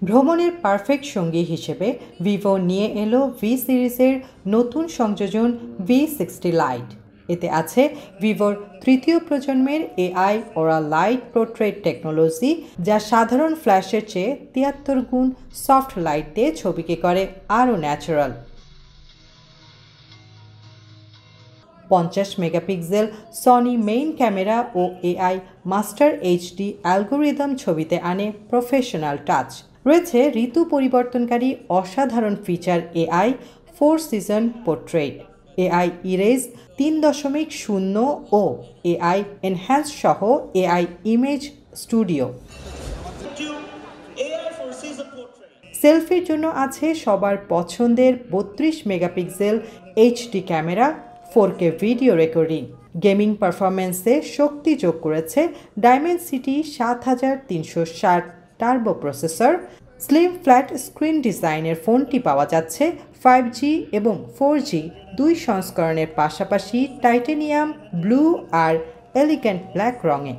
ভ্রমণের পারফেক্ট সঙ্গী হিসেবে ভিভো নিয়ে এলো ভি সিরিজের নতুন সংযোজন V60 লাইট। এতে আছে ভিভোর তৃতীয় প্রজন্মের এআই ওরা লাইট পোর্ট্রেট টেকনোলজি, যা সাধারণ ফ্ল্যাশের চেয়ে ৭৩ গুণ সফট লাইট দিয়ে ছবিকে করে আরও natural. 50 megapixel Sony main camera ও এআই মাস্টার এইচডি অ্যালগোরিদম ছবিতে আনে প্রফেশনাল টাচ। রয়েছে ঋতু পরিবর্তনকারী অসাধারণ feature AI 4 season portrait, AI erase 3.0 ও এআই এনহ্যান্স সহ এআই ইমেজ স্টুডিও। সেলফির জন্য আছে সবার পছন্দের 32 megapixel HD camera, 4K video recording. Gaming পারফরমেন্সে শক্তি যোগ করেছে Dimensity 7360 turbo processor. Slim flat screen ডিজাইনের ফোনটি পাওয়া যাচ্ছে 5G এবং 4G দুই সংস্করণের পাশাপাশি টাইটেনিয়াম ব্লু আর এলিগ্যান্ট ব্ল্যাক রঙে।